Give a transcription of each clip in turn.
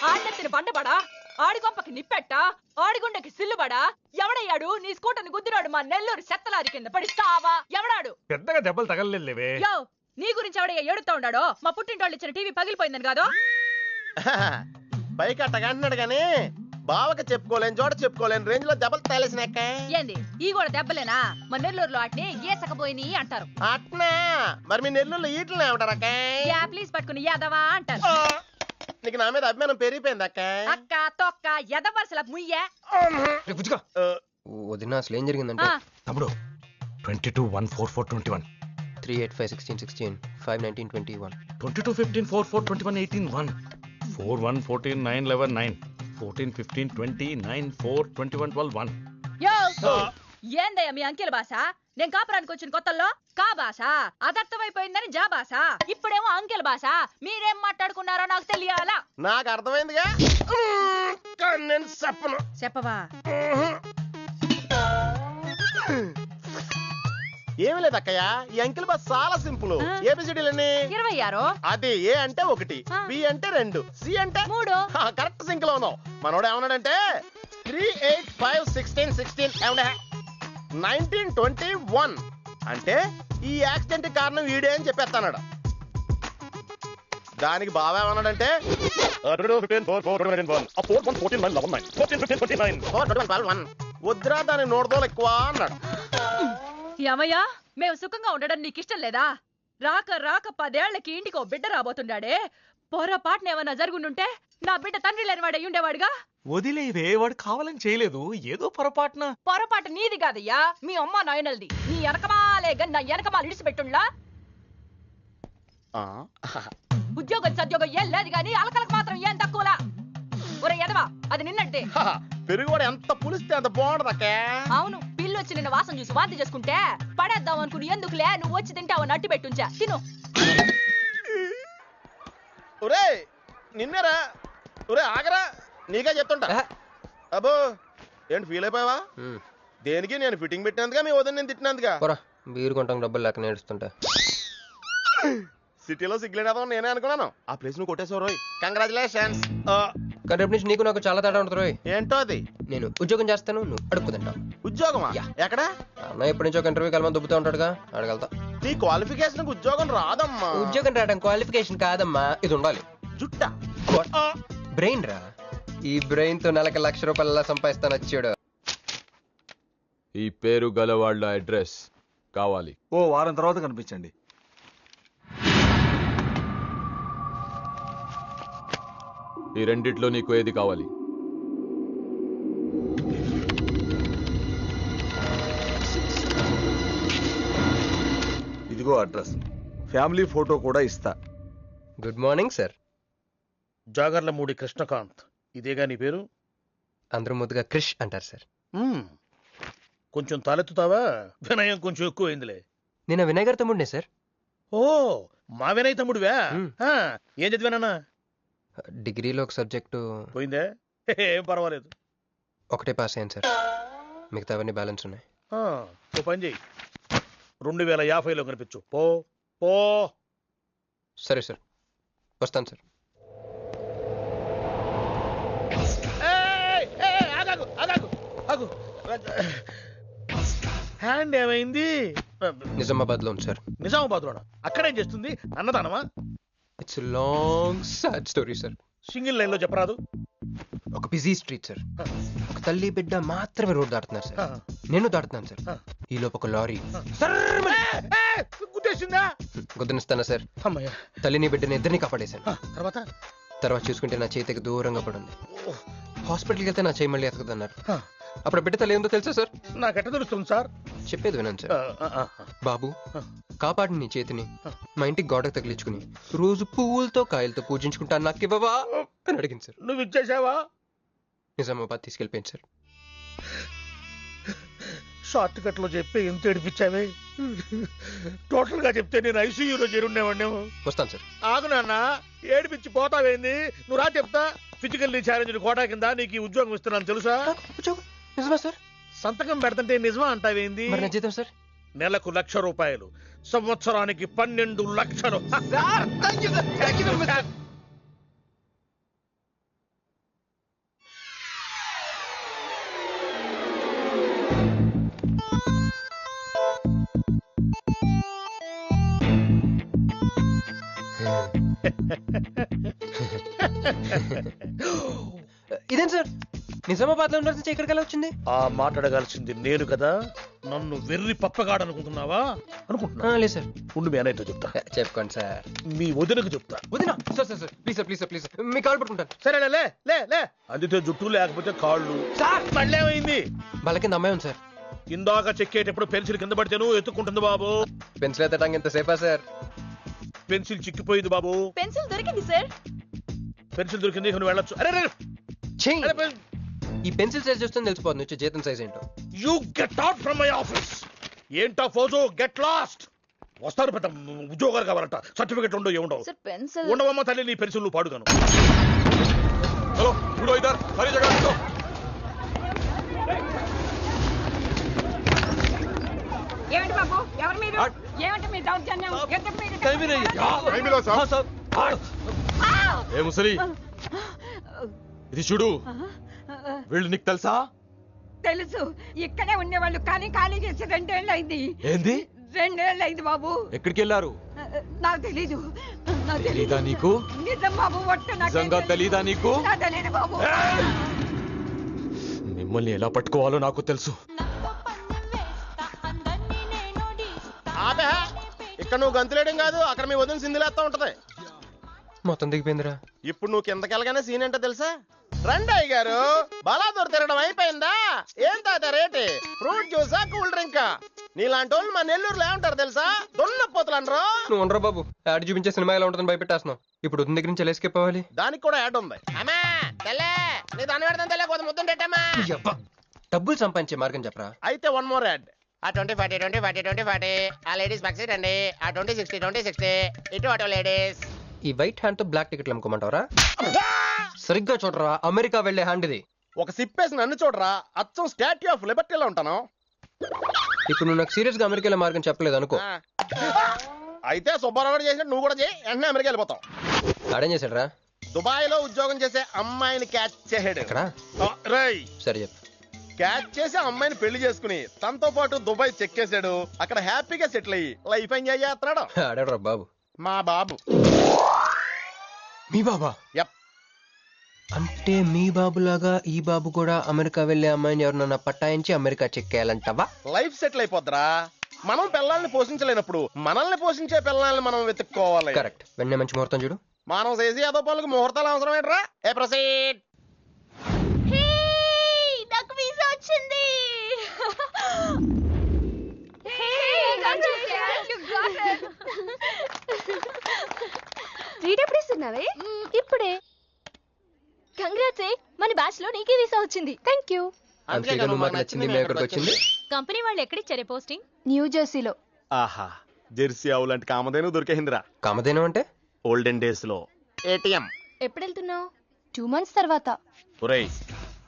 ఆడెత్తిన బండబడా, ఆడిగొంపకి నిప్పెట్ట, ఆడిగుండెకి సిల్లుబడా, ఎవడయ్యాడు నీ స్కూటర్ని గుద్దినాడు మా నెల్లూరు చెత్తలారి కింద పడిస్తావా? ఎవడాడు? పెద్దగా దెబ్బలు తగలలేవే. యో, నీ గురించి ఎవడయ్యా ఏడుతా ఉన్నాడో? మా పుట్టింటోళ్ళు ఇచ్చిన టీవీ పగిలిపోయిందని కాదు. పైకి అట్టగా అంటున్నాడు గానీ బావకి చెప్పుకోలేని చోట చెప్పుకోలేని రేంజ్ లో దెబ్బలు తగిలేసినాక. ఏంది ఈ కూడా దెబ్బలేనా? మా నెల్లూరులో వాటిని ఏసకపోయిని అంటారు. అట్నా? మరి మీ నెల్లూరులో ఈటలు ఏమంటారక్క? ప్లీజ్ పట్టుకుని యాదవా అంటారు. నీకు నా మీద అభిమానం పెరిగిపోయింది అక్క. అక్క తొక్క ఎదవరసల ముయ్యే. వదిన అసలు ఏం జరిగిందంటే తమ్ముడు 22-1-4-4-21 385-16-16 5-19-21 22-15-4-4-21-18-1 4-1-14-9-11-9 14-15-20-9-4-21-12-1. యో, ఏందయ్యా మీ అంకెల భాష? నేను కాపురానికి వచ్చిన కొత్తల్లో కా భాష అదర్థమైపోయిందని జా భాష, ఇప్పుడేమో అంకెల భాష. మీరేం మాట్లాడుకున్నారో నాకు తెలియాలా? నాకు అర్థమైందిగా. నేను చెప్పను. చెప్పవా? ఏమి లేదు అక్కయ్య, ఈ అంకిల్ బస్ చాలా సింపుల్. ఏబిసిడీలన్నీ 26. అది ఏ అంటే 1, బి అంటే 2, సి అంటే 3. కరెక్ట్ సింక్ లో ఉన్నావు. మనోడు ఏమన్నాడంటే 3-8-5-16-16 19-21 అంటే ఈ యాక్సిడెంట్ కారణం వీడే అని చెప్పేస్తాడు. దానికి బాగా ఏమన్నాడంటే వద్దురా దాని నోడదోలు ఎక్కువ అన్నాడు. ఏమయ్యా, మేము సుఖంగా ఉండడం నీకు ఇష్టం లేదా? రాక రాక 10 ఏళ్లకి ఇంటికో బిడ్డ రాబోతుండాడే. పొరపాటున ఏమన్నా జరుగుండుంటే నా బిడ్డ తండ్రి లేని వాడు అయ్యుండేవాడుగా. వదిలేవే, వాడు కావాలని చేయలేదు, ఏదో పొరపాటున. పొరపాటు నీది కాదయ్యా, మీ అమ్మ నాయనల్ది. నీ వెనకమాలే గన్న వెనకమాలు ఇడిచిపెట్టుండ్లా. ఉద్యోగం సద్యోగం ఏం లేదు గాని అలకలకు మాత్రం ఏం తక్కువలా. ఒరే ఎదవా, అది నిన్నట్టే. పెరుగు కూడా ఎంత పులిస్తే అంత బాగుంటది అక్క. అవును, పిల్లు వచ్చి నిన్న వాసన చూసి వాంతి చేసుకుంటే పడేద్దాం అనుకుని ఎందుకులే నువ్వు వచ్చి తింటావని అట్టి పెట్టుంచా. తిను. ఒరే నిన్నేరా. ఒరే ఆగరా, నీకే చెప్తుంటా. అబ్బో ఏంటి ఫీల్ అయిపోయావా? దేనికి? నేను ఫిట్టింగ్ పెట్టినందుగా, మీ వదిన నేను తిట్టినందుగా. బీరు కొంటాం డబ్బులు లేక నేడుస్తుంటా. సిటీలో సిగ్గులేదా నేనే అనుకున్నాను. ఆ ప్లేస్ నువ్వు కొట్టేసావు రోయ్, కంగ్రాచులేషన్స్. కానీ రేపు నుంచి నీకు నాకు చాలా తేడా ఉంటుంది రోయ్. ఏంటో అది? నేను ఉద్యోగం చేస్తాను, నువ్వు అడుక్కుతుంటావు. ఉద్యోగమా? ఎక్కడ? అన్న ఎప్పటి నుంచో ఒక ఇంటర్వ్యూకి వెళ్ళమని దుబ్బుతూ ఉంటాడుగా, అడగలుగుతా. నీ క్వాలిఫికేషన్ ఉద్యోగం రాదమ్మా. ఉద్యోగం రావడం క్వాలిఫికేషన్ కాదమ్మా, ఇది ఉండాలి. జుట్టా? బ్రెయిన్ రా. ఈ బ్రెయిన్ తో నెలకి ₹1,00,000 సంపాదిస్తాను వచ్చాడు. ఈ పేరు గల వాళ్ళ అడ్రస్ కావాలి. ఓ వారం తర్వాత కనిపించండి. ఈ రెండిట్లో నీకు ఏది కావాలి? ఇదిగో అడ్రస్, ఫ్యామిలీ ఫోటో కూడా ఇస్తా. Good morning sir. Jagarlamudi Krishnakanth, ఇదేగా నీ పేరు? అందరూ ముద్దుగా క్రిష్ అంటారు సార్. కొంచెం తలెత్తుతావా? వినయం కొంచెం ఎక్కువైందిలే. నేను వినయ్ గారి తమ్ముడినే సార్. ఓ, మా వినయ్ తమ్ముడివా? ఏం చదివానన్నా? డిగ్రీలో ఒక సబ్జెక్టు పోయిందే. ఏం పర్వాలేదు. ఒకటే పాస్ అయ్యాను సార్, మిగతావన్నీ బ్యాలెన్స్ ఉన్నాయి. ఓ పని చెయ్యి, 2050లో కనిపించు. పో పో. సరే సార్, వస్తాను సార్. హ్యాండ్ ఏమైంది? నిజామాబాద్ లో ఉంది సార్. నిజామాబాద్ లో? అక్కడేం చేస్తుంది? అన్నదానమా? It's long sad story sir. Single line లో చెప్పరాదు? ఒక బిజీ స్ట్రీట్ సార్, ఒక తల్లి బిడ్డ మాత్రమే రోడ్ దాటుతున్నారు సార్. నేను దాటుతున్నాను సార్. ఈ లోపు ఒక లారీ గుద్దేసిందా? గుద్దనిస్తానా సార్. తల్లిని బిడ్డని ఇద్దరిని కాపాడేశాను. తర్వాత చూసుకుంటే నా చేతికి దూరంగా పడింది. హాస్పిటల్కి వెళ్తే నా చేయి మళ్ళీ ఎతకదన్నారు. అప్పుడు బిడ్డ తల్లి ఏందో తెలుసా సార్? నాకెట్ట తెలుస్తుంది సార్? చెప్పేది వినండి సార్. బాబు, కాపాడి నీ చేతిని మా ఇంటికి గోడకు తగిలించుకుని రోజు పువ్వులతో కాయలతో పూజించుకుంటాను, నాకు ఇవ్వవా అని అడిగింది సార్. నువ్వు ఇచ్చేసావా? నిజామాబాద్ తీసుకెళ్ళిపోయింది సార్. షార్ట్ కట్ లో చెప్పి ఎంత ఏడిపించావే. టోటల్ గా చెప్తే నేను ఐసీయూలో చేరుండేవాడినేమో. వస్తాను సార్. ఆగు నాన్న, ఏడిపించి పోతావేంది? నువ్వు రా చెప్తా. ఫిజికల్ ఛాలెంజ్ కోటా కింద నీకు ఈ ఉద్యోగం ఇస్తున్నాను తెలుసా? నిజమా సార్? సంతకం పెడతంటే నిజమా అంటావేంది? మరి నా జీతం సార్? నెలకు ₹1,00,000, సంవత్సరానికి 12 లక్షలు. ఇదేం సార్ నిజామాబాద్ లో ఉండాల్సి ఇక్కడికి ఎలా వచ్చింది? ఆ మాట్లాడగాల్సింది నేను కదా, నన్ను వెర్రి పప్పగాడనుకుంటున్నావా? అనుకుంటున్నా. లేదు సార్. ఉండు మీ అన్నయ్యతో చెప్తా. చెప్పుకోండి సార్. మీ వదినకు చెప్తా. వదినా sir sir sir please sir please sir please me call పట్టుకుంటాను. సరే లే లే లే. అందితే జుట్టు లేకపోతే కాళ్ళు. సార్ మళ్ళీ ఏమైంది? వాళ్ళ కింద అమ్మాయి ఉంది సార్. ఇందాక చెక్కేటప్పుడు పెన్సిల్ కింద పడితేను ఎత్తుకుంటుంది బాబు. పెన్సిల్ ఎత్తడానికి ఎంత సేపా సార్? పెన్సిల్ చిక్కిపోయింది బాబు. పెన్సిల్ దొరికింది సార్. పెన్సిల్ దొరికింది, ఇక నువ్వు వెళ్ళొచ్చు. అరే ఈ పెన్సిల్ సైజ్ చూస్తే తెలిసిపోతుంది వచ్చే జీతం సైజ్ ఏంటో. You get out from my office. ఏంటా ఫోజు, గెట్ లాస్ట్. వస్తారు పెద్ద ఉద్యోగాలు కావాలంట, సర్టిఫికెట్ ఉండవు ఏముండవు. సార్ పెన్సిల్ ఉండవమ్మ తల్లి, నీ పెన్సిల్ నువ్వు పాడుగాను. హలో ఇప్పుడు ఇద్దరు సరి జగన్ ఏమిటి బాబు, ఎవరు మీరు? ఏమిటి మీ దౌర్జన్యం? ఏ ముసలి ఇది చూడు, వీళ్ళు నీకు తెలుసా? తెలుసు, ఇక్కడే ఉండేవాళ్ళు కానీ ఖాళీ చేసి 2 ఏళ్ళు అయింది. ఏంది 2 ఏళ్ళు అయింది బాబు. ఎక్కడికి వెళ్ళారు? నాకు తెలీదు. తెలీదా నీకు? నిజం బాబు, ఒట్టు నిజంగా తెలీదా నీకు? తెలీదు బాబు. మిమ్మల్ని ఎలా పట్టుకోవాలో నాకు తెలుసు. ఆపే, ఇక్కడ నువ్వు గంతులేయడం కాదు, అక్కడ మీ వదిన సింధులేస్తా ఉంటది. మొత్తం దిగిపోయిందిరా. ఇప్పుడు నువ్వు కిందకెళ్ళగానే సీన్ ఏంటో తెలుసా? రండయ్య గారు, బలాదూర్ తిరగడం అయిపోయిందా? ఏం తాత రేటి? Fruit జ్యూసా, cool డ్రింకా? నీలాంటి వాళ్ళు మా నెల్లూరులో ఏమంటారు తెలుసా? దొన్నపోతులు అనరు. నువ్వు ఉండరా బాబు, యాడ్ చూపించే సినిమా ఎలా ఉంటుందని భయపెట్టేస్తున్నావు. ఇప్పుడు వదిన దగ్గర నుంచి ఎలా ఎస్కేప్ అవ్వాలి? దానికి కూడా యాడ్ ఉంది. అమ్మా తెల్లే, నీ దాన్ని పెడతాను తెల్లే, కొంత ముద్దుంటేటమ్మా. డబ్బులు సంపాదించే మార్గం చెప్పరా. అయితే 1 more యాడ్. ఆ 20 40 20 40 20 40 ఆ లేడీస్ బ్యాక్ సైడ్ అండి. ఆ 20 60 20 60 ఇటు అటు లేడీస్. ఈ వైట్ హ్యాండ్ తో బ్లాక్ టికెట్లు అమ్ముకోమంటావరా? సరిగ్గా చూడరా, అమెరికా వెళ్లే హ్యాండ్ ఇది. ఒక సిప్పేసి నన్ను చూడరా, అచ్చం స్టాట్యూ ఆఫ్ లిబర్టీలో ఉంటాను. ఇప్పుడు నువ్వు నాకు సీరియస్ గా అమెరికా వెళ్ళే మార్గం చెప్పలేదు అనుకో. అయితే సుబ్బారావు గారు చేసినట్టు నువ్వు కూడా చేయి, వెంటనే అమెరికా వెళ్ళిపోతావు. ఆడేం చేశాడరా? దుబాయ్ లో ఉద్యోగం చేసే అమ్మాయిని క్యాచ్ చేసాడు. ఎక్కడ? రేయ్, సరే చెప్పు. క్యాచ్ చేసి అమ్మాయిని పెళ్లి చేసుకుని తనతో పాటు దుబాయ్ చెక్కేశాడు. అక్కడ హ్యాపీగా సెటిల్ అయ్యి లైఫ్ ఎంజాయ్ చేస్తున్నాడు. ఆడాడు బాబు. మా బాబు. మీ బాబా? యప్. అంటే మీ బాబులాగా ఈ బాబు కూడా అమెరికా వెళ్లే అమ్మాయిని ఎవరినన్నా పట్టాయించి అమెరికా చెక్కేయాలంటావా? లైఫ్ సెటిల్ అయిపోద్దిరా. మనం పిల్లల్ని పోషించలేనప్పుడు మనల్ని పోషించే పిల్లల్ని మనం వెతుక్కోవాలి. కరెక్ట్. వెంటనే మంచి ముహూర్తం చూడు. మానవ చేసి అదో పనులకు ముహూర్తాలు అవసరం ఏంట్రా? ఏ ప్రొసీడ్. నాకు వీసా వచ్చింది. ఎప్పుడిస్తున్నావే? ఇప్పుడే. కంగ్రాట్స్, మన బ్యాచ్ లో నీకే వీసా వచ్చింది. Thank you. కంపెనీ వాళ్ళు ఎక్కడిచ్చారే పోస్టింగ్? న్యూ జెర్సీలో. ఆహా, జెర్సీ ఆవు లాంటి కామధేను దొరికేసిందిరా. కామధేను అంటే? ఓల్డెన్ డేస్ లో ఏటీఎం. ఎప్పుడు వెళ్తున్నావు? 2 months తర్వాత. ఒరేయ్,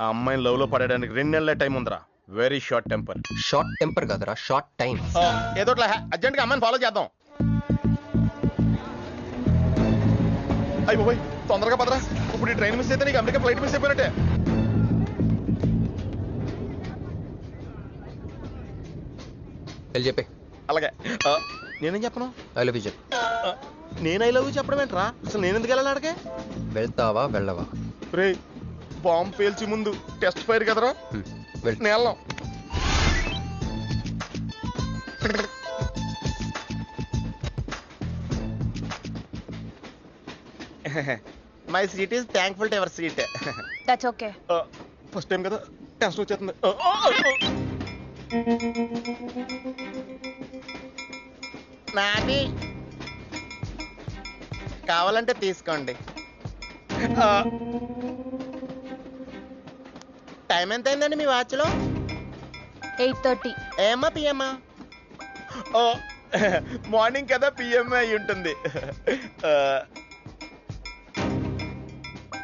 ఆ అమ్మాయిని లవ్ లో పడడానికి 2 నెలల టైం ఉందిరా. Very short temper. Short temper కదరా, షార్ట్ టైం. ఏదో అర్జెంట్ గా అమ్మాయిని ఫాలో చేద్దాం. అయిపోయి తొందరగా పదరా. ఇప్పుడు ఈ ట్రైన్ మిస్ అయితే నీకు అమెరికా ఫ్లైట్ మిస్ అయిపోయినట్టే. వెళ్ళి చెప్పే. అలాగే. నేనేం చెప్పను? ఐ లవ్ యూ చెప్పు. నేను ఐ లవ్ యూ చెప్పడం ఏంట్రా? అసలు నేను ఎందుకు వెళ్ళాలి అడిగే? వెళ్తావా వెళ్ళవా? రే, బాంబు పేల్చి ముందు టెస్ట్ ఫైర్ కదరా. నేను వెళ్ళాం. My seat is thankful to ever seat. That's okay. First time కదా, టెన్షన్ వచ్చేస్తుంది. నాది కావాలంటే తీసుకోండి. టైం ఎంత అయిందండి మీ వాచ్లో? 8:30. ఏమా పిఎమ్మా? ఓ, మార్నింగ్ కదా, పిఎంఏ అయి ఉంటుంది.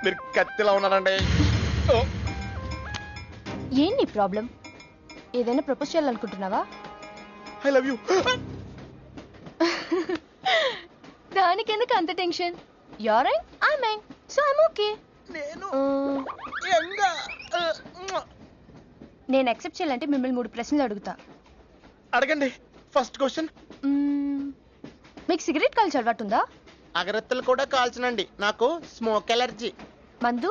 మీరు కత్తిలా ఉన్నారండి. ఏంటి ప్రాబ్లం? ఏదైనా ప్రపోజ్ చేయాలనుకుంటున్నావా? I love you. దానికి ఎందుకు అంత tension? You're young, I young, so I'm okay. నేను యాక్సెప్ట్ చేయాలంటే మిమ్మల్ని 3 ప్రశ్నలు అడుగుతా. అడగండి. First question. మీకు సిగరెట్ కాల్చి అలవాటు ఉందా? అగరత్తులు కూడా కాల్చనండి, నాకు స్మోక్ ఎలర్జీ. మందు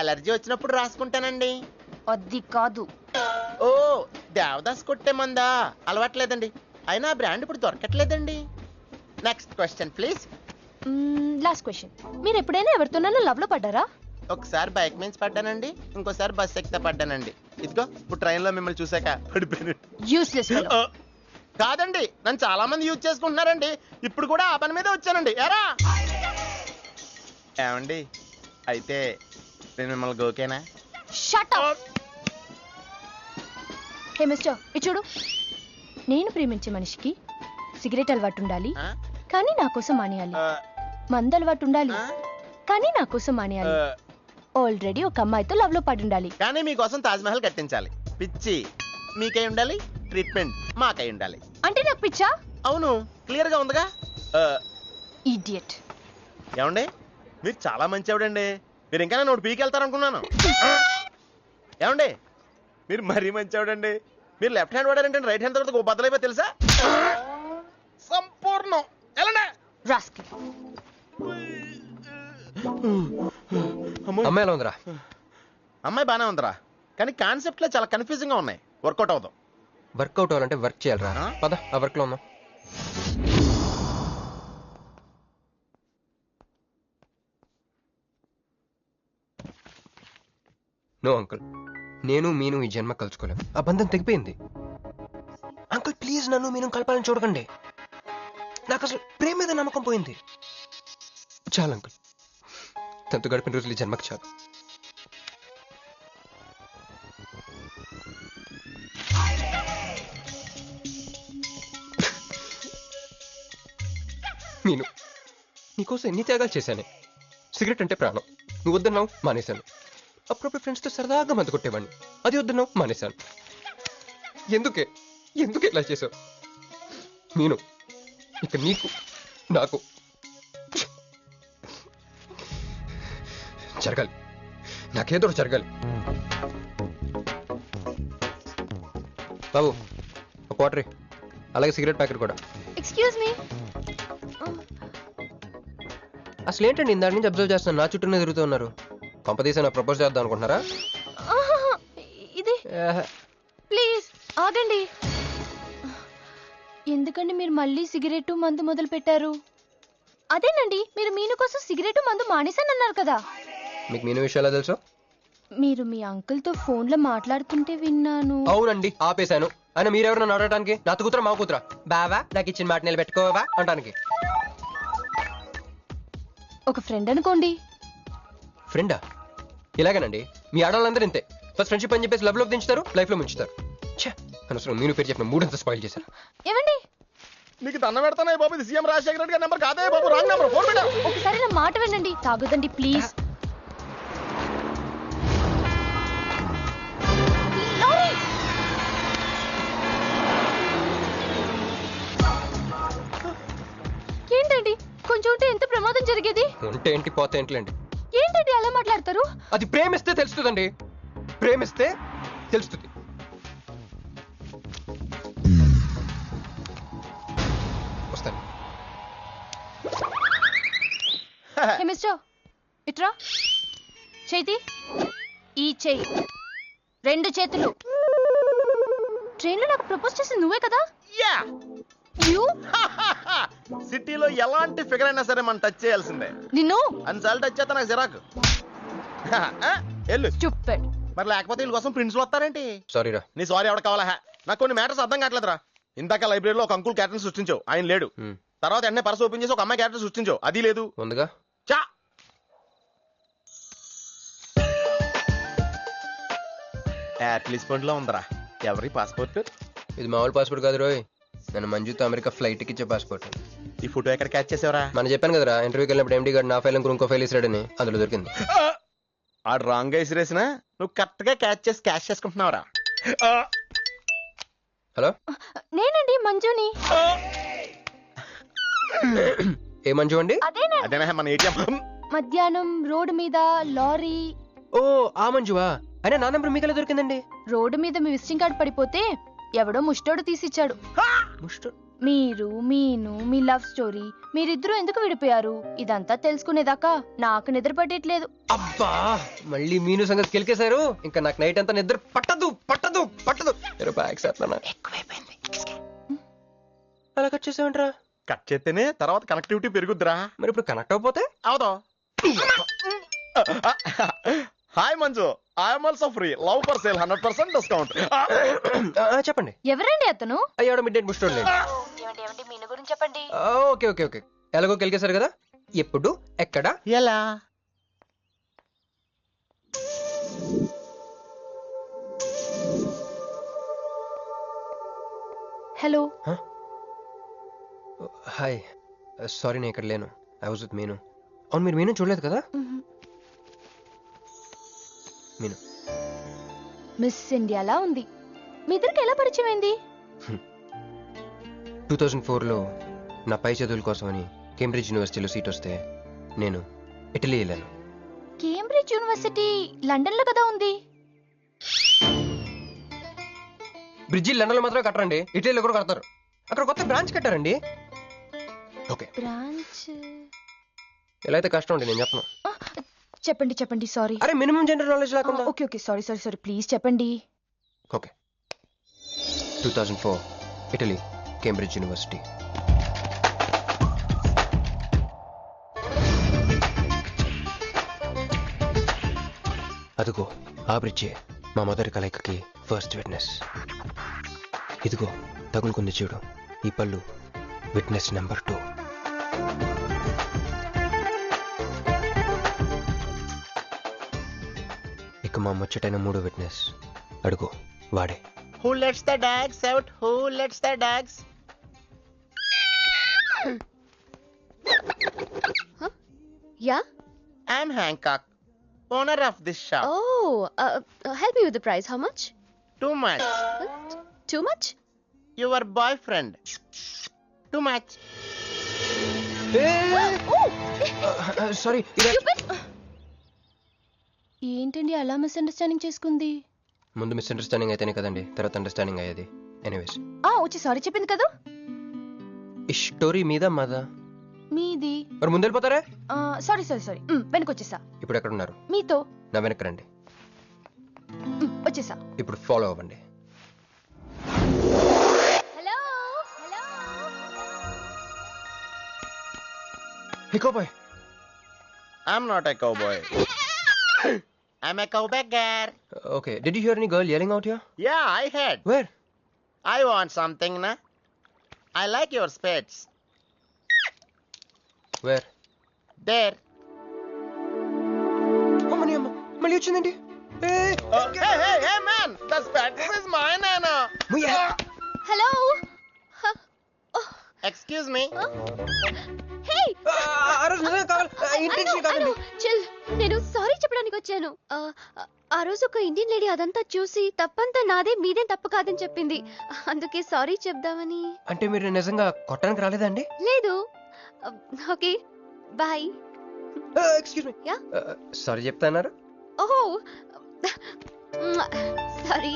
ఎలర్జీ వచ్చినప్పుడు రాసుకుంటానండి. అది కాదు. ఓ, దేవదాస్ కొట్టే మందా? అలవాట్లేదండి, అయినా బ్రాండ్ ఇప్పుడు దొరకట్లేదండి. Next question please. Last question. మీరు ఎప్పుడైనా ఎవరితోనైనా లవ్ లో పడ్డారా? ఒకసారి బైక్ మీద పడ్డానండి, ఇంకోసారి బస్ ఎక్కితే పడ్డానండి. ఇదిగో ఇప్పుడు ట్రైన్ లో మిమ్మల్ని చూసాక పడిపోయాను. Useless fellow. కాదండి, నన్ను చాలా మంది యూజ్ చేసుకుంటున్నారండి. ఇప్పుడు కూడా ఆ పని మీద వచ్చానండి. ఎరా ఏమండి, అయితే నేను మిమ్మల్ని గోకేనా? Shut up. హే మిస్టర్, ఇది చూడు. నేను ప్రేమించే మనిషికి సిగరెట్ అలవాటు ఉండాలి, ఆ? కానీ నా కోసం మానేయాలి. ఆ, మందు అలవాటు ఉండాలి, ఆ? కానీ నా కోసం మానేయాలి. ఆ, ఆల్రెడీ ఒక అమ్మాయితో లవ్ లో పడి ఉండాలి. కానీ మీకోసం తాజ్ మహల్ కట్టించాలి. పిచ్చి మీకై ఉండాలి, ట్రీట్మెంట్ మాకై ఉండాలి. అంటే నాకు పిచ్చా? అవును, క్లియర్ గా ఉందిగా. ఇడియట్. ఏమండి, మీరు చాలా మంచి ఆవిడండి. మీరు ఇంకా నన్ను పీకి వెళ్తారనుకున్నాను. ఏమండి, మీరు మరీ మంచి ఆవిడండి. మీరు లెఫ్ట్ హ్యాండ్ వాడారంటే రైట్ హ్యాండ్ తర్వాత బద్దలైపోయి తెలుసా? సంపూర్ణం. ఎలానే రాస్కెల్. అమ్మాయి ఎలా ఉందిరా? అమ్మాయి బానే ఉందిరా, కానీ కాన్సెప్ట్ లో చాలా కన్ఫ్యూజింగ్ గా ఉన్నాయి. వర్కౌట్ అవుతాం. వర్కౌట్ అవ్వాలంటే వర్క్ చేయాలరా. ఆ? పద ఆ వర్క్ లో ఉన్నాం. నో అంకుల్, నేను మీను ఈ జన్మ కలుసుకోలేం. ఆ బంధం తెగిపోయింది. అంకుల్ ప్లీజ్ నన్ను మీను కలపాలని చూడకండి. నాకు అసలు ప్రేమ మీద నమ్మకం పోయింది. చాలు అంకుల్, తనతో గడిపిన రోజులు ఈ జన్మకు చాలు. మీను, నీకోసం ఎన్ని త్యాగాలు చేశాను. సిగరెట్ అంటే ప్రాణం, నువ్వు వద్దన్నావు మానేశాను. అప్పుడప్పుడు ఫ్రెండ్స్తో సరదాగా మందు కొట్టేవాడిని, అది వద్దన్నావు మానేశాను. ఎందుకే ఇలా చేసావు? మీను, ఇక నీకు నాకు జరగాలి, నాకేదో జరగాలి. బాబు ఒక వాటర్, అలాగే సిగరెట్ ప్యాకెట్ కూడా. Excuse me. అసలు ఏంటండి ఇందాక నుంచి అబ్జర్వ్ చేస్తాను, నా చుట్టూనే తిరుగుతూ ఉన్నారు. కొంపదీసా నా ప్రపోజ్ చేద్దాం అనుకుంటున్నారా? ఇది ప్లీజ్ ఆగండి. ఎందుకండి మీరు మళ్ళీ సిగరెట్ మందు మొదలు పెట్టారు? అదేనండి, మీరు మీను కోసం సిగరెట్ మందు మానేశానన్నారు కదా. మీకు మీను విషయాలు తెలుసు? మీరు మీ అంకుల్ తో ఫోన్ లో మాట్లాడుతుంటే విన్నాను. అవునండి, ఆపేశాను. ఆయన మీరెవరన్నా అడగడానికి? నా కూతురా మా కూతురా? బావా నాకు ఇచ్చిన మాట నిలబెట్టుకోవా అంటానికి. ఒక ఫ్రెండ్ అనుకోండి. ఫ్రెండా? ఇలాగేనండి, మీ ఆడవాళ్ళందరూ ఇంతే. ఫస్ట్ ఫ్రెండ్షిప్ అని చెప్పేసి లవ్ లో దించుతారు, లైఫ్ లో ముంచుతారు. అనవసరం మీను పేరు చెప్పిన మూడంతా స్పాయిల్ చేశారు. ఏమండి, నీకు దండం పెడతానే బాబు, ఇది సీఎం రాజశేఖర రెడ్డి గారి నెంబర్ కాదే బాబు, రాంగ్ నెంబర్. ఫోన్ పెట్టా. ఒకసారి నా మాట వినండి. తాగొద్దండి ప్లీజ్. ఏంటండి, కొంచెం ఉంటే ఎంత ప్రమాదం జరిగేది. ఉంటే ఏంటి పోతే ఏంటిలేండి. ఏంటండి అలా మాట్లాడతారు? అది ప్రేమిస్తే తెలుస్తుందండి, ప్రేమిస్తే తెలుస్తుంది. వస్తాను. హే మిస్టర్, ఇట్రా. చేతి ఈ చెయ్యి, రెండు చేతులు. ట్రైన్ లో నాకు ప్రపోజ్ చేసింది నువ్వే కదా? యా. యూ సిటీలో ఎలాంటి ఫిగర్ అయినా సరే మనం టచ్ చేయాల్సిందే. నిన్ను అన్నిసార్లు టచ్ చేస్తా నాకు చిరాకు. వెళ్ళు. స్టూపిడ్. మరి లేకపోతే వీళ్ళ కోసం ప్రిన్స్లు వస్తారేంటి? సారీ రా. నీ సారీ ఎవడ కావాలా? నాకు కొన్ని మ్యాటర్స్ అర్థం కావట్లేదురా. ఇందాక లైబ్రరీలో ఒక అంకుల్ క్యారెక్టర్ సృష్టించావు, ఆయన లేడు. తర్వాత ఎన్నే పర్స్ ఓపెన్ చేసి ఒక అమ్మాయి క్యారెక్టర్ సృష్టించావు, అది లేదు. ఉందిగా. చా లో ఉందరా. ఎవరి పాస్పోర్ట్? ఇది మామూలు పాస్పోర్ట్ కాదు రోయ్, నన్ను మంజుతో అమెరికా ఫ్లైట్ కి ఇచ్చే పాస్పోర్ట్. ఈ ఫోటో ఎక్కడ క్యాచ్ చేసావరా? మనం చెప్పాను కదరా, ఇంటర్వ్యూకి వెళ్ళినప్పుడు ఎండి గారు నా ఫైల్ ఇంకో ఫైల్ ఇస్తాడని, అందులో దొరికింది. ఆడు రాంగ్ గా ఇసిరేసినా నువ్వు కరెక్ట్ గా క్యాష్ చేసుకుంటున్నావురా. హలో, నేనండి మంజుని. ఏ మంజు అండి? అదేనా మన ఏటీఎం. మధ్యాహ్నం రోడ్డు మీద లారీ. ఓ ఆ మంజువా? అయినా నా నెంబర్ మీకెలా దొరికిందండి? రోడ్డు మీద మీ విజిటింగ్ కార్డ్ పడిపోతే ఎవడో ముష్టోడు తీసిచ్చాడు. మీరు మీను మీ లవ్ స్టోరీ మీరిద్దరూ ఎందుకు విడిపోయారు ఇదంతా తెలుసుకునేదాకా నాకు నిద్ర పట్టట్లేదు. అబ్బా మళ్ళీ మీను సంగతి కెలికేశారు. ఇంకా నాకు నైట్ అంతా నిద్ర పట్టదు పట్టదు పట్టదు. బ్యాగ్ చేస్తానా ఎక్కువైపోయింది. అలా కట్ చేసామంటరా? కట్ చేస్తేనే తర్వాత కనెక్టివిటీ పెరుగుద్దిరా. మరి ఇప్పుడు కనెక్ట్ అయిపోతే అవుదా? Hi Manju, I'm also free. Love for sale 100% discount. చెప్పండి. ఎవరండి అతను? అయ్యాడు మిడ్ నైట్ బుక్ స్టోర్ లేండి. మీను గురించి చెప్పండి. ఓకే ఓకే ఓకే ఎలాగో కెలికేశారు కదా. ఎప్పుడు ఎక్కడ ఎలా? హలో. హాయ్ సారీ నేను ఇక్కడ లేను. ఐ వాజ్ విత్ మీను. అవును మీరు మీను చూడలేదు కదా? మీను మిస్ ఇండియాలా ఉంది. మీ ఇద్దరికి ఎలా పరిచయం అయింది? 2004లో నా పై చదువుల కోసమని కేంబ్రిడ్జ్ యూనివర్సిటీలో సీట్ వస్తే నేను ఇటలీ వెళ్ళాను. కేంబ్రిడ్జ్ యూనివర్సిటీ లండన్ లో కదా ఉంది. బ్రిడ్జి లండన్ లో మాత్రమే కట్టరండి, ఇటలీలో కూడా కడతారు. అక్కడ కొత్త బ్రాంచ్ కట్టారండి. ఓకే బ్రాంచ్ ఎలా అయితే కష్టం అండి నేను చెప్పను. చెప్పండి చెప్పండి. సారీ. అరే మినిమం జనరల్ నాలెడ్జ్ లేకుండా. Okay okay sorry sorry sorry please చెప్పండి. Okay 2004 Italy Cambridge university. అదిగో ఆ బ్రిడ్జే మా మొదటి కలయికకి ఫస్ట్ విట్నెస్. ఇదిగో తగులుకుంది చూడు ఈ పళ్ళు, విట్నెస్ నెంబర్ 2. ఇక మా ముచ్చటైన 3వ విట్నెస్ అడుగు వాడే. Who lets the dogs out? Who lets the dogs? Yeah? I'm Hancock, owner of this shop. Oh, help me with the price. How much? Too much. Too much? Your boyfriend. Too much. Sorry. ఏంటండి అలా misunderstanding చేసుకుంది? ముందు misunderstanding అయితేనే కదండి తర్వాత understanding అయ్యేది. Anyways వచ్చి sorry చెప్పింది కదా. ఈ స్టోరీ మీద మాదా? మీది. మరి ముందు వెళ్ళిపోతారా? సారీ సారీ సారీ వెనకొచ్చేసా. ఇప్పుడు ఎక్కడ ఉన్నారు? మీతో. నా వెనక్కి రండి. వచ్చేసా. ఇప్పుడు ఫాలో అవ్వండి. Hello hello. Hey cowboy. I'm not a cowboy. I'm a cowbagger. Okay, did you hear any girl yelling out here? Yeah, I heard. Where? I want something, na? I like your spades. Where? There. అమ్మని అమ్మ మళ్ళీ వచ్చిందండి. Hey, man! The spades is mine, Anna. Hello? Excuse me. Hey! ఆ రోజు నిజంగా కావాలి. Intention కాదండి. Chill. నేను సారీ చెప్పడానికి వచ్చాను. ఆ రోజు ఒక ఇండియన్ లేడీ అదంతా చూసి తప్పంతా నాదే మీదేం తప్పు కాదని చెప్పింది. అందుకే సారీ చెప్దామని. అంటే మీరు నిజంగా కొట్టడానికి రాలేదా అండి? లేదు. Okay bye. Excuse me. Yeah sorry చెప్తాన్నారు. ఓహో సారీ.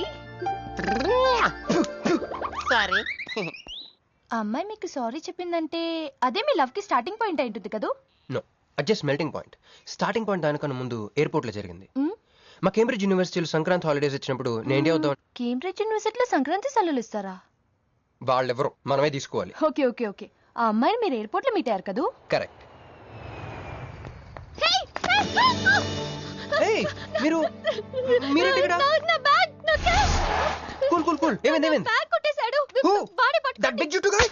Sorry. ఆ అమ్మాయి మీకు సారీ చెప్పిందంటే అదే మీ లవ్ కి స్టార్టింగ్ పాయింట్ అయి ఉంటుంది కదా? నో, అది just melting point. Starting point దానికన్నా ముందు ఎయిర్పోర్ట్ లో జరిగింది. మా కేంబ్రిడ్జ్ యూనివర్సిటీలో సంక్రాంతి హాలిడేస్ ఇచ్చినప్పుడు నేను ఇండియా వద్దాం. కేంబ్రిడ్జ్ యూనివర్సిటీలో సంక్రాంతి సెలవులు ఇస్తారా? వాళ్ళెవరు మనమే తీసుకోవాలి. Okay okay okay. ఆ అమ్మాయిని మీరు ఎయిర్పోర్ట్ లో మీట్ అయ్యారు కదా? కరెక్ట్. మీరు ఇక్కడ నా బ్యాగ్ నా క్యాష్. Cool cool cool. ఏమైంది ఏమైంది? బ్యాగ్ కొట్టేశాడు. Who? వాడే That పట్టుకోండి. big juttu guy?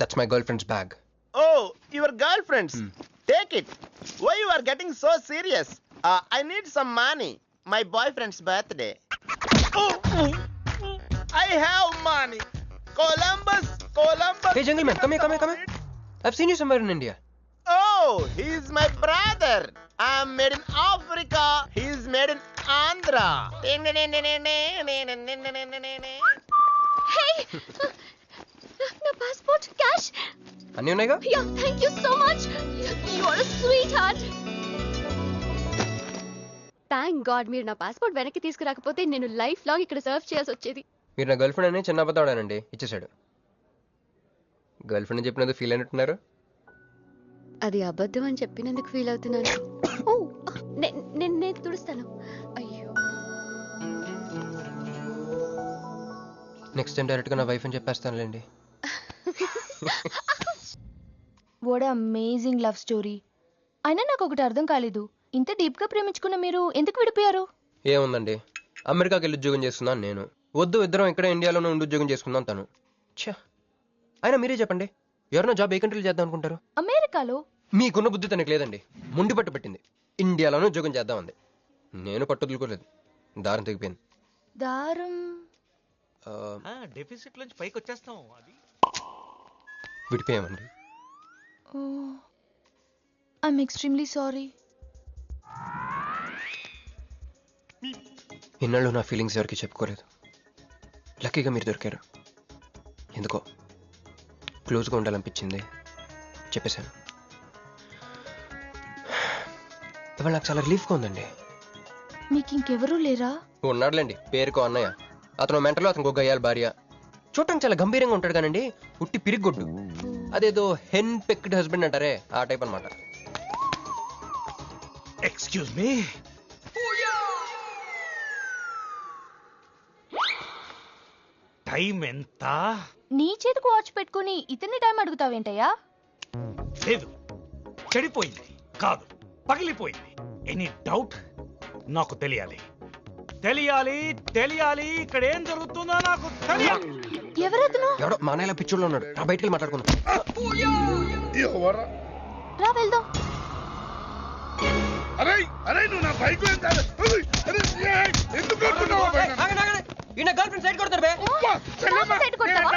That's my girlfriend's bag. Oh, your girlfriend's. Take it. Why you are getting so serious? I need some money. My boyfriend's birthday. I have money. Columbus. Hey gentleman, come here. I've seen you somewhere in India. Oh, he's my brother. I'm made in Africa. He's made in Andhra. Hey! నా passport cash. అన్నీ ఉన్నాయిగా? Yeah thank you so much. You are a sweetheart. Thank god మీరు నా passport వెనక్కి తీసుకురాకపోతే నేను life long ఇక్కడ serve చేయాల్సి వచ్చేది. మీరు నా గర్ల్ ఫ్రెండ్ అని చిన్న అబద్ధాడానండి, ఇచ్చేసాడు. గర్ల్ ఫ్రెండ్ చెప్పినందుకు ఫీల్ అయినట్టున్నారు. అది అబద్ధం అని చెప్పినందుకు ఫీల్ అవుతున్నాను. ఓ, నేను తుడుస్తాను. అయ్యో, నెక్స్ట్ టైం డైరెక్ట్గా నా వైఫ్ అని చెప్పేస్తానులేండి. What amazing love story. అయినా నాకు ఒకటి అర్థం కాలేదు, ఇంత డీప్ గా ప్రేమించుకున్న మీరు ఎందుకు విడిపోయారు? ఏముందండి, అమెరికాకి వెళ్ళి ఉద్యోగం చేస్తున్నాను నేను. వద్దు, ఇద్దరం ఇక్కడ ఇండియాలోనే ఉండి ఉద్యోగం చేసుకుందాం తను. ఛా, అయినా మీరే చెప్పండి, ఎవరైనా జాబ్ ఏ కంట్రీలో చేద్దాం అనుకుంటారు? అమెరికాలో. మీకున్న బుద్ధి తనకి లేదండి. ముండి పట్టు పెట్టింది, ఇండియాలోనే ఉద్యోగం చేద్దామంది. నేను పట్టుదలుకోలేదు, దారం తెగిపోయింది. దారం డెఫిసిట్ నుంచి పైకి వచ్చేస్తాం. అది విడిపోయామండి. I'm extremely sorry. ఇన్నాళ్ళు నా ఫీలింగ్స్ ఎవరికి చెప్పుకోలేదు. లక్కీగా మీరు దొరికారు. ఎందుకో క్లోజ్గా ఉండాలనిపించింది, చెప్పేశాను. ఇవాళ నాకు చాలా రిలీఫ్గా ఉందండి. మీకు ఇంకెవరూ లేరా? ఉన్నాడులేండి, పేరుకో అన్నయ్య. అతను మెంటలో, అతను గొగ్గయ్యాలి భార్య. చూడటానికి చాలా గంభీరంగా ఉంటాడు కానండి, ఉట్టి పిరిగొడ్డు. అదేదో హెన్ పెక్డ్ హస్బెండ్ అంటారే, ఆ టైప్ అనమాట. Excuse me. టైం ఎంత? నీ చేతికి వాచ్ పెట్టుకుని ఇతన్ని టైం అడుగుతావేంటయ్యా? లేదు, చెడిపోయింది కాదు, పగిలిపోయింది. Any doubt? నాకు తెలియాలి, తెలియాలి, తెలియాలి. ఇక్కడ ఏం జరుగుతుందో నాకు తెలియాలి. ఎవరతను? ఎవడో మానేలా పిచ్చోళ్ళు ఉన్నాడు, రా బయటికి మాట్లాడుకుందాం. రా వెళ్దాం. అరే అరే, నువ్వు నా బైక్ ఎందుకు గర్ల్ ఫ్రెండ్ సైడ్ కొడతారు బే. సైడ్ కొడతావా?